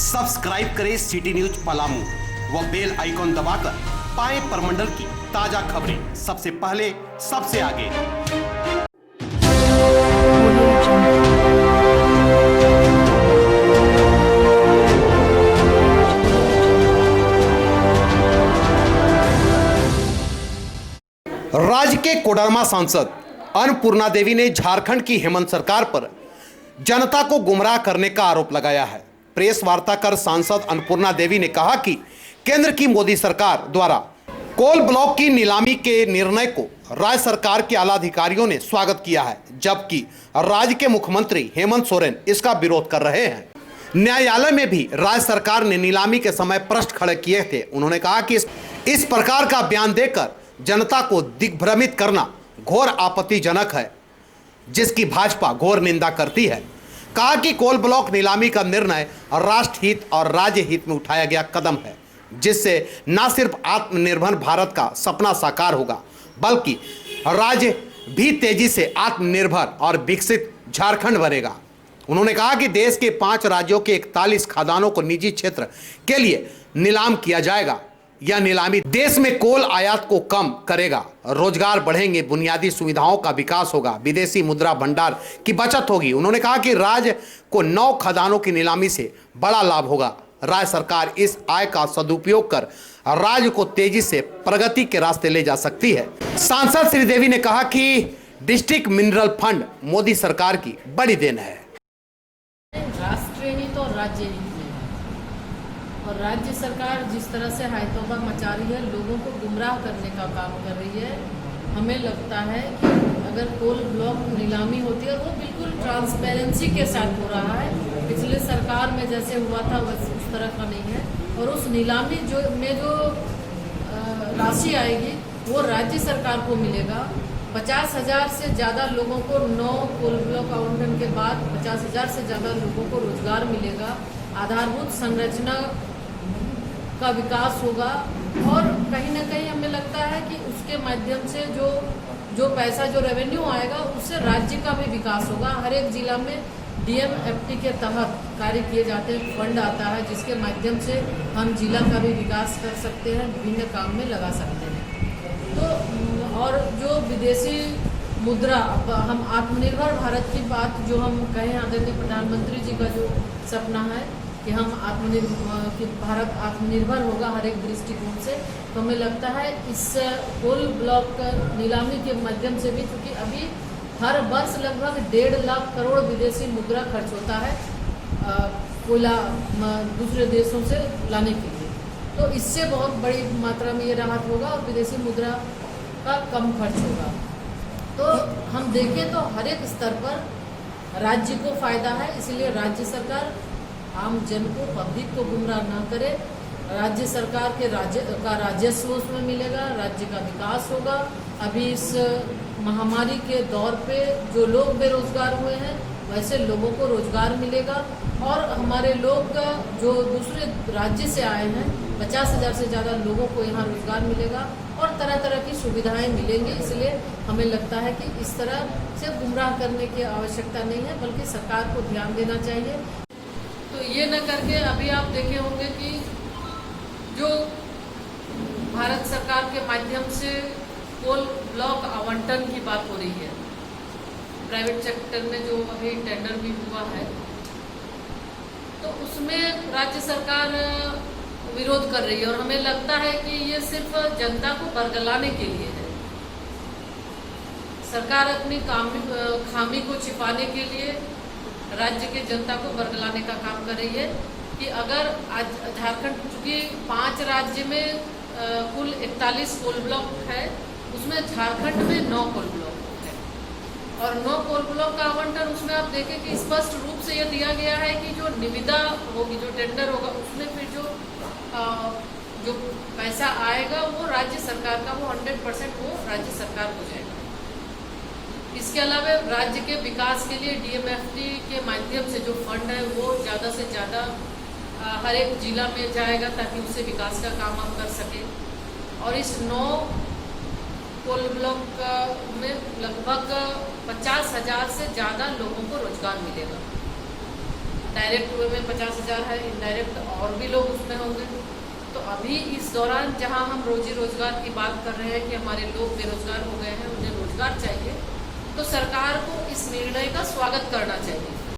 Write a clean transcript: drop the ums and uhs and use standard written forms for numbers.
Subscribe करें city news Palamu व bell icon दबाकर पाएं परमंडल की ताजा खबरें सबसे पहले सबसे आगे। राज्य के कोडरमा सांसद अन्नपूर्णा देवी ने झारखंड की हेमंत सरकार पर जनता को गुमराह करने का आरोप लगाया है। प्रेस वार्ता कर सांसद अन्नपूर्णा देवी ने कहा कि केंद्र की मोदी सरकार द्वारा कोल ब्लॉक की नीलामी के निर्णय को राज्य सरकार के आला अधिकारियों ने स्वागत किया है, जबकि राज्य के मुख्यमंत्री हेमंत सोरेन इसका विरोध कर रहे हैं। न्यायालय में भी राज्य सरकार ने नीलामी के समय प्रश्न खड़े किए थे। उन्होंने कहा कि इस प्रकार का बयान देकर जनता को दिग्भ्रमित करना घोर आपत्तिजनक है, जिसकी भाजपा घोर निंदा करती है। कहा कि कोल ब्लॉक नीलामी का निर्णय राष्ट्र हित और राज्य हित में उठाया गया कदम है, जिससे न सिर्फ आत्मनिर्भर भारत का सपना साकार होगा, बल्कि राज्य भी तेजी से आत्मनिर्भर और विकसित झारखंड बनेगा। उन्होंने कहा कि देश के 5 राज्यों के 41 खदानों को निजी क्षेत्र के लिए नीलाम किया जाएगा। यह नीलामी देश में कोल आयात को कम करेगा, रोजगार बढ़ेंगे, बुनियादी सुविधाओं का विकास होगा, विदेशी मुद्रा भंडार की बचत होगी। उन्होंने कहा कि राज्य को 9 खदानों की नीलामी से बड़ा लाभ होगा। राज्य सरकार इस आय का सदुपयोग कर राज्य को तेजी से प्रगति के रास्ते ले जा सकती है। सांसद श्री देवी ने कहा कि डिस्ट्रिक्ट मिनरल फंड मोदी सरकार की बड़ी देन है। राष्ट्रीय हित और राज्य हित में और राज्य सरकार जिस तरह से हायतौबा मचा रही है, लोगों को गुमराह करने का काम कर रही है। हमें लगता है कि अगर कोल ब्लॉक नीलामी होती है, वो बिल्कुल ट्रांसपेरेंसी के साथ हो रहा है। पिछले सरकार में जैसे हुआ था वैसे उस तरह का नहीं है। और उस नीलामी जो राशि आएगी वो राज्य सरकार को मिलेगा। 50,000 से ज़्यादा लोगों को 9 कोल ब्लॉक आवंटन के बाद 50,000 से ज़्यादा लोगों को रोजगार मिलेगा। आधारभूत संरचना का विकास होगा और कहीं ना कहीं हमें लगता है कि उसके माध्यम से जो पैसा जो रेवेन्यू आएगा उससे राज्य का भी विकास होगा। हर एक जिला में DMFT के तहत कार्य किए जाते हैं, फंड आता है जिसके माध्यम से हम जिला का भी विकास कर सकते हैं, विभिन्न काम में लगा सकते हैं। तो और जो विदेशी मुद्रा, हम आत्मनिर्भर भारत की बात जो हम कहें, आदरणीय प्रधानमंत्री जी का जो सपना है कि हम भारत आत्मनिर्भर होगा हर एक दृष्टिकोण से, तो हमें लगता है इस कोल ब्लॉक नीलामी के माध्यम से भी, क्योंकि अभी हर वर्ष लगभग 1.5 लाख करोड़ विदेशी मुद्रा खर्च होता है कोयला दूसरे देशों से लाने के लिए, तो इससे बहुत बड़ी मात्रा में ये राहत होगा और विदेशी मुद्रा का कम खर्च होगा। तो हम देखें तो हर एक स्तर पर राज्य को फायदा है। इसलिए राज्य सरकार आम जन को, पब्लिक को गुमराह ना करे। राज्य सरकार के राजस्व उसमें मिलेगा, राज्य का विकास होगा। अभी इस महामारी के दौर पे जो लोग बेरोजगार हुए हैं वैसे लोगों को रोजगार मिलेगा और हमारे लोग जो दूसरे राज्य से आए हैं 50,000 से ज़्यादा लोगों को यहाँ रोजगार मिलेगा और तरह तरह की सुविधाएं मिलेंगी। इसलिए हमें लगता है कि इस तरह से गुमराह करने की आवश्यकता नहीं है, बल्कि सरकार को ध्यान देना चाहिए। तो ये न करके अभी आप देखे होंगे कि जो भारत सरकार के माध्यम से कोल ब्लॉक आवंटन की बात हो रही है, प्राइवेट सेक्टर में जो अभी टेंडर भी हुआ है, तो उसमें राज्य सरकार विरोध कर रही है और हमें लगता है कि ये सिर्फ जनता को बरगलाने के लिए है। सरकार अपनी खामी को छिपाने के लिए राज्य के जनता को बरगलाने का काम कर रही है कि अगर आज झारखंड, चूँकि 5 राज्य में कुल 41 कोल ब्लॉक है, उसमें झारखंड में 9 कोल ब्लॉक है और 9 कोल ब्लॉक का आवंटन उसमें आप देखें कि स्पष्ट रूप से यह दिया गया है कि जो निविदा होगी, जो टेंडर होगा, उसमें फिर जो पैसा आएगा वो राज्य सरकार का, वो 100% वो राज्य सरकार हो जाएगा। इसके अलावा राज्य के विकास के लिए DMFT के माध्यम से जो फंड है वो ज़्यादा से ज़्यादा हर एक जिला में जाएगा ताकि उससे विकास का काम हम कर सकें। और इस 9 कोल ब्लॉक में लगभग 50,000 से ज़्यादा लोगों को रोजगार मिलेगा। डायरेक्ट वे में 50,000 है, इनडायरेक्ट और भी लोग उसमें होंगे। तो अभी इस दौरान जहां हम रोजी रोजगार की बात कर रहे हैं कि हमारे लोग बेरोजगार हो गए हैं, उन्हें रोजगार चाहिए, तो सरकार को इस निर्णय का स्वागत करना चाहिए।